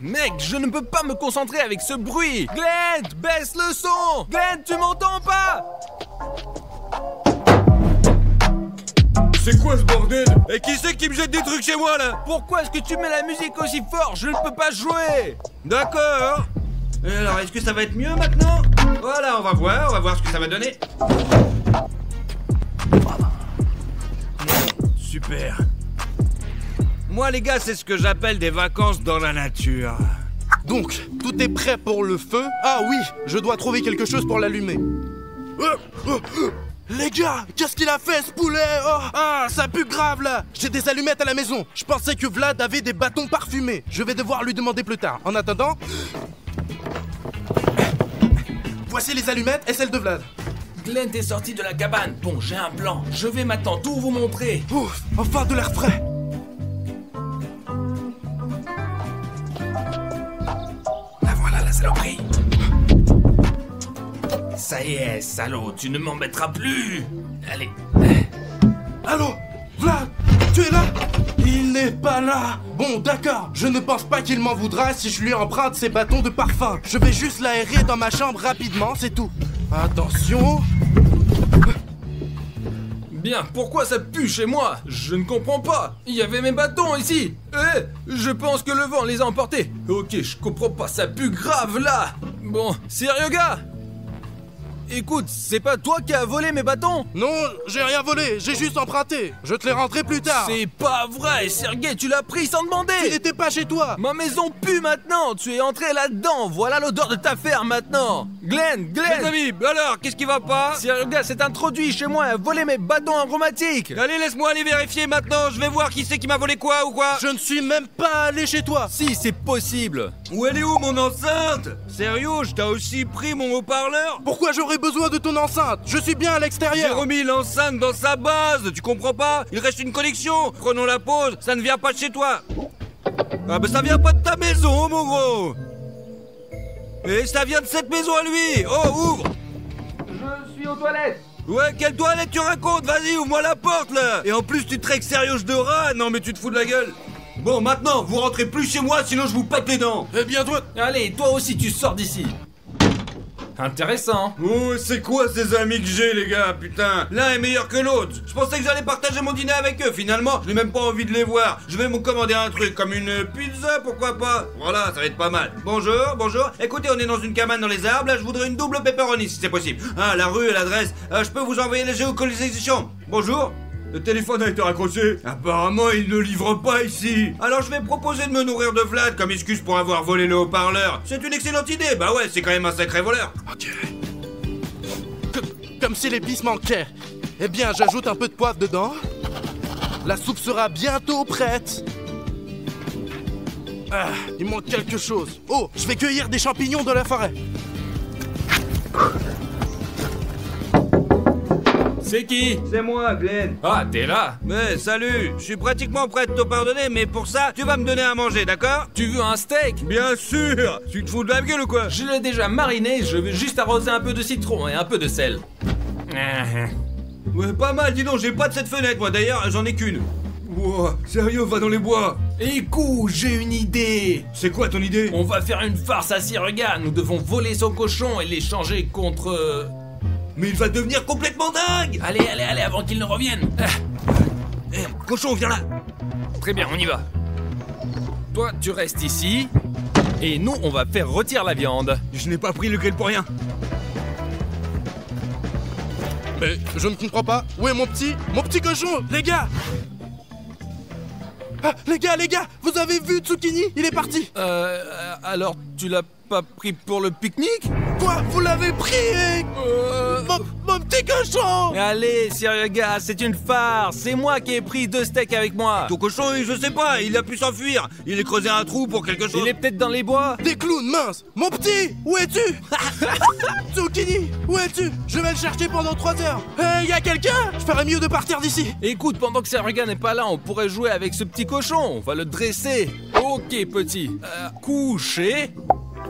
Mec, je ne peux pas me concentrer avec ce bruit. Glenn, baisse le son. Glenn, tu m'entends pas? C'est quoi ce bordel? Et qui c'est qui me jette des trucs chez moi là? Pourquoi est-ce que tu mets la musique aussi fort? Je ne peux pas jouer. D'accord. Alors, est-ce que ça va être mieux maintenant? Voilà, on va voir ce que ça va donner. Super. Moi les gars, c'est ce que j'appelle des vacances dans la nature. Donc, tout est prêt pour le feu? Ah oui, je dois trouver quelque chose pour l'allumer. Les gars, qu'est-ce qu'il a fait ce poulet? Ah, ça pue grave là. J'ai des allumettes à la maison. Je pensais que Vlad avait des bâtons parfumés. Je vais devoir lui demander plus tard. En attendant... Voici les allumettes et celles de Vlad. Glenn est sorti de la cabane. Bon, j'ai un plan. Je vais maintenant tout vous montrer. Ouf, enfin de l'air frais. La voilà la saloperie. Ça y est, salaud, tu ne m'embêteras plus. Allez. Allô, Vlad, tu es là? Il n'est pas là. Bon, d'accord, je ne pense pas qu'il m'en voudra si je lui emprunte ses bâtons de parfum. Je vais juste l'aérer dans ma chambre rapidement, c'est tout. Attention. Bien, pourquoi ça pue chez moi? Je ne comprends pas. Il y avait mes bâtons ici. Je pense que le vent les a emportés. Ok, je comprends pas, ça pue grave là. Bon, sérieux gars? Écoute, c'est pas toi qui as volé mes bâtons? Non, j'ai rien volé, j'ai juste emprunté. Je te les rendrai plus tard. C'est pas vrai, Sergei, tu l'as pris sans demander. Tu n'étais pas chez toi. Ma maison pue maintenant, tu es entré là-dedans, voilà l'odeur de ta ferme maintenant. Glenn. Les amis, alors, qu'est-ce qui va pas? Sérieux gars s'est introduit chez moi et a volé mes bâtons aromatiques. Allez, laisse-moi aller vérifier maintenant, je vais voir qui c'est qui m'a volé quoi ou quoi. Je ne suis même pas allé chez toi. Si, c'est possible. Où elle est où mon enceinte? Sérieux, je t'ai aussi pris mon haut-parleur? Pourquoi j'aurais besoin de ton enceinte? Je suis bien à J'ai l'extérieur. remis l'enceinte dans sa base, tu comprends pas? Il reste une connexion. Prenons la pause, ça ne vient pas de chez toi. Ah bah ça vient pas de ta maison, mon gros. Et ça vient de cette maison à lui. Oh, ouvre. Je suis aux toilettes. Ouais, quelle toilette tu racontes? Vas-y, ouvre-moi la porte, là. Et en plus, tu traques sérieux de rat? Non, mais tu te fous de la gueule. Bon, maintenant, vous rentrez plus chez moi, sinon je vous pète les dents. Eh bien, toi. Allez, toi aussi tu sors d'ici. Intéressant. Oh, c'est quoi ces amis que j'ai, les gars, putain? L'un est meilleur que l'autre. Je pensais que j'allais partager mon dîner avec eux. Finalement, je n'ai même pas envie de les voir. Je vais me commander un truc, comme une pizza, pourquoi pas? Voilà, ça va être pas mal. Bonjour. Écoutez, on est dans une cabane dans les arbres. Là, je voudrais une double pepperoni, si c'est possible. Ah, la rue et l'adresse. Je peux vous envoyer les géolocalisations. Bonjour. Le téléphone a été raccroché. Apparemment, il ne livre pas ici. Alors, je vais proposer de me nourrir de Vlad comme excuse pour avoir volé le haut-parleur. C'est une excellente idée. Bah ouais, c'est quand même un sacré voleur. Ok. Comme si l'épice manquait. Eh bien, j'ajoute un peu de poivre dedans. La soupe sera bientôt prête. Ah, il manque quelque chose. Oh, je vais cueillir des champignons de la forêt. C'est qui? C'est moi, Glenn. Ah, t'es là? Mais salut, je suis pratiquement prêt de te pardonner, mais pour ça, tu vas me donner à manger, d'accord? Tu veux un steak? Bien sûr. Tu te fous de la gueule ou quoi? Je l'ai déjà mariné, je vais juste arroser un peu de citron et un peu de sel. Ouais, pas mal, dis donc, j'ai pas de cette fenêtre, moi, d'ailleurs, j'en ai qu'une. Wow, sérieux, va dans les bois. Écoute, j'ai une idée. C'est quoi ton idée? On va faire une farce à Sirga. Nous devons voler son cochon et l'échanger contre... Mais il va devenir complètement dingue. Allez, avant qu'il ne revienne. Cochon, viens là. Très bien, on y va. Toi, tu restes ici. Et nous, on va faire rôtir la viande. Je n'ai pas pris le grill pour rien. Mais je ne comprends pas. Où est mon petit cochon, les gars? Ah, les gars, vous avez vu Tsukini? Il est parti. Alors, tu l'as pas pris pour le pique-nique? Quoi? Vous l'avez pris? Mon petit cochon! Allez, sérieux gars, c'est une farce. C'est moi qui ai pris 2 steaks avec moi. Ton cochon, je sais pas, il a pu s'enfuir. Il a creusé un trou pour quelque chose. Il est peut-être dans les bois. Des clowns, mince! Mon petit! Où es-tu? Zucchini! Où es-tu? Je vais le chercher pendant 3 heures. Y a quelqu'un? Je ferais mieux de partir d'ici. Écoute, pendant que Serga n'est pas là, on pourrait jouer avec ce petit cochon. On va le dresser. Ok, petit. Couché.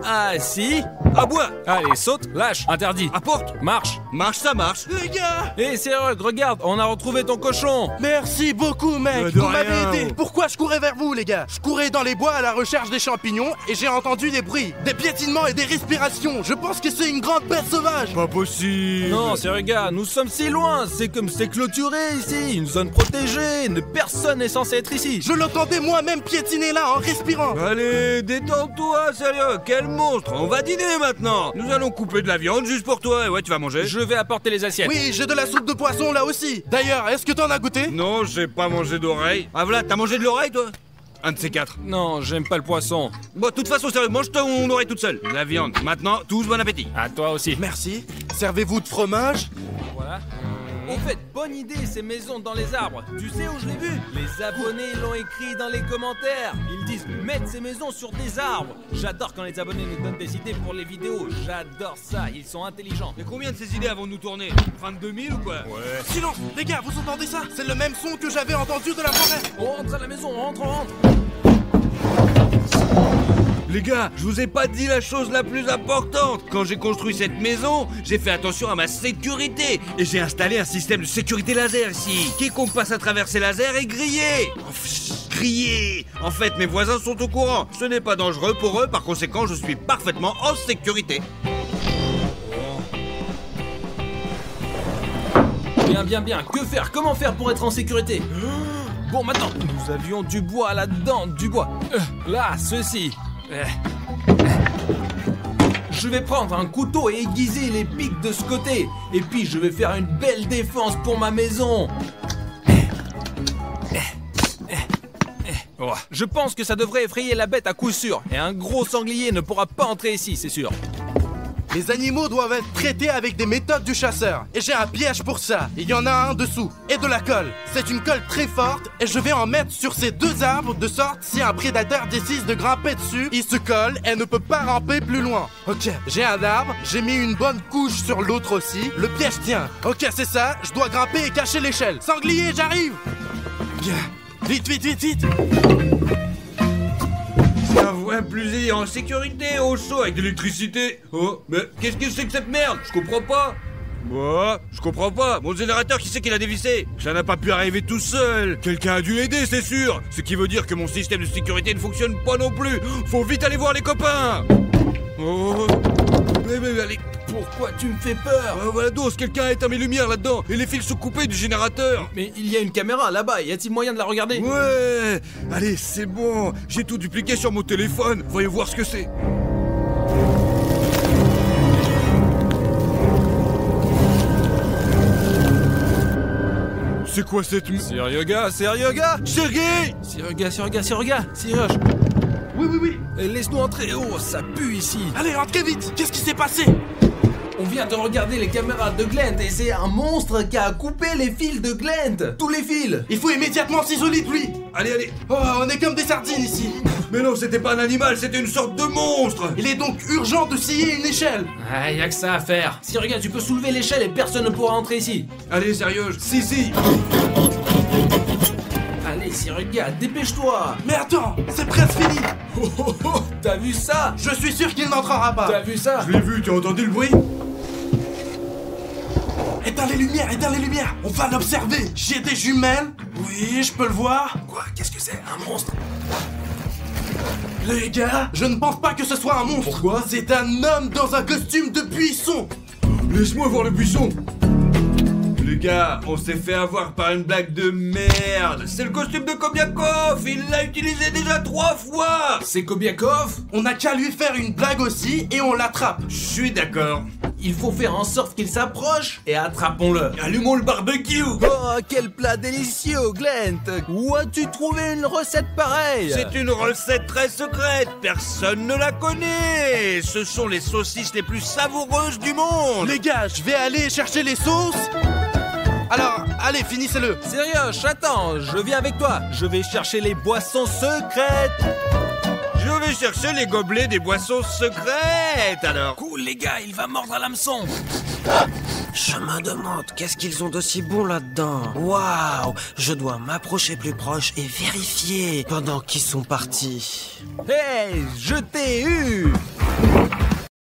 Assis. À bois. Allez, saute, lâche, interdit. Apporte. Marche. Marche, ça marche. Les gars! Hé, Serge, regarde, on a retrouvé ton cochon. Merci beaucoup, mec! De Vous m'avez rien. aidé! Pourquoi je courais vers vous, les gars? Je courais dans les bois à la recherche des champignons et j'ai entendu des bruits, des piétinements et des respirations. Je pense que c'est une grande bête sauvage! Pas possible. Non, sérieux gars, nous sommes si loin. C'est comme c'est clôturé ici, une zone protégée. Personne n'est censé être ici. Je l'entendais moi-même piétiner là en respirant! Allez, détends-toi, sérieux. Quel monstre. On va dîner maintenant. Nous allons couper de la viande juste pour toi. Et ouais, tu vas manger. Je vais apporter les assiettes. Oui, j'ai de la soupe de poisson là aussi! D'ailleurs, est-ce que t'en as goûté? Non, j'ai pas mangé d'oreille. Ah voilà, t'as mangé de l'oreille, toi? Un de ces 4. Non, j'aime pas le poisson. Bon, de toute façon, sérieux, mange ton oreille toute seule. La viande. Maintenant, tous bon appétit. À toi aussi. Merci. Servez-vous de fromage? Voilà. En fait, bonne idée ces maisons dans les arbres. Tu sais où je l'ai vu? Les abonnés l'ont écrit dans les commentaires. Ils disent mettre ces maisons sur des arbres. J'adore quand les abonnés nous donnent des idées pour les vidéos. J'adore ça, ils sont intelligents. Mais combien de ces idées avons-nous tourné? 22 000 ou quoi? Ouais. Silence, les gars, vous entendez ça? C'est le même son que j'avais entendu de la forêt. On rentre à la maison, on rentre. Les gars, je vous ai pas dit la chose la plus importante. Quand j'ai construit cette maison, j'ai fait attention à ma sécurité. Et j'ai installé un système de sécurité laser ici. Quiconque passe à travers ces lasers est grillé. Grillé. En fait, mes voisins sont au courant. Ce n'est pas dangereux pour eux, par conséquent, je suis parfaitement en sécurité. Bien. Que faire? Comment faire pour être en sécurité? Bon, maintenant, nous avions du bois là-dedans, du bois. Là, ceci. Je vais prendre un couteau et aiguiser les pics de ce côté. Et puis, je vais faire une belle défense pour ma maison. Oh, je pense que ça devrait effrayer la bête à coup sûr. Et un gros sanglier ne pourra pas entrer ici, c'est sûr. Les animaux doivent être traités avec des méthodes du chasseur. Et j'ai un piège pour ça. Il y en a un dessous. Et de la colle. C'est une colle très forte. Et je vais en mettre sur ces deux arbres. De sorte, si un prédateur décide de grimper dessus, il se colle et ne peut pas ramper plus loin. Ok, j'ai un arbre. J'ai mis une bonne couche sur l'autre aussi. Le piège tient. Ok, c'est ça. Je dois grimper et cacher l'échelle. Sanglier, j'arrive. Bien. Vite. Ça voit plus en sécurité, au chaud, avec de l'électricité. Oh, mais qu'est-ce que c'est que cette merde? Je comprends pas. Je comprends pas. Mon générateur, qui c'est qui l'a dévissé? Ça n'a pas pu arriver tout seul. Quelqu'un a dû l'aider, c'est sûr. Ce qui veut dire que mon système de sécurité ne fonctionne pas non plus. Faut vite aller voir les copains. Oh, mais allez. Pourquoi tu me fais peur? Voilà dos, quelqu'un a éteint mes lumières là-dedans. Et les fils sont coupés du générateur. Mais il y a une caméra là-bas, y a-t-il moyen de la regarder? Ouais. Allez, c'est bon. J'ai tout dupliqué sur mon téléphone. Voyons voir ce que c'est. C'est quoi cette... Sérieux gars Sergueï! Sirioche. Oui. Laisse-nous entrer. Oh, ça pue ici. Allez, rentrez vite. Qu'est-ce qui s'est passé? On vient de regarder les caméras de Glent et c'est un monstre qui a coupé les fils de Glent. Tous les fils. Il faut immédiatement s'isoler de lui. Allez. Oh, on est comme des sardines ici. Mais non, c'était pas un animal, c'était une sorte de monstre. Il est donc urgent de scier une échelle. Ah, y a que ça à faire. Si regarde, tu peux soulever l'échelle et personne ne pourra entrer ici. Allez, sérieux. Si. Allez, si regarde, dépêche-toi. Mais attends, c'est presque fini. Oh, t'as vu ça? Je suis sûr qu'il n'entrera pas. T'as vu ça? Je l'ai vu, tu as entendu le bruit? Éteins les lumières. On va l'observer. J'ai des jumelles. Oui, je peux le voir. Quoi? Qu'est-ce que c'est? Un monstre? Les gars, je ne pense pas que ce soit un monstre. Pourquoi? C'est un homme dans un costume de buisson. Laisse-moi voir le buisson. Les gars, on s'est fait avoir par une blague de merde. C'est le costume de Kobiakov. Il l'a utilisé déjà 3 fois. C'est Kobiakov? On n'a qu'à lui faire une blague aussi et on l'attrape. Je suis d'accord. Il faut faire en sorte qu'il s'approche et attrapons-le. Allumons le barbecue. Oh, quel plat délicieux, Glent. Où as-tu trouvé une recette pareille? C'est une recette très secrète. Personne ne la connaît. Ce sont les saucisses les plus savoureuses du monde. Les gars, je vais aller chercher les sauces. Alors, allez, finissez-le. Sérieux, attends, je viens avec toi. Je vais chercher les boissons secrètes. Je vais chercher les gobelets des boissons secrètes, alors. Cool, les gars, il va mordre à l'hameçon. Je me demande qu'est-ce qu'ils ont de si bon là-dedans. Waouh, je dois m'approcher plus proche et vérifier pendant qu'ils sont partis. Hey, je t'ai eu.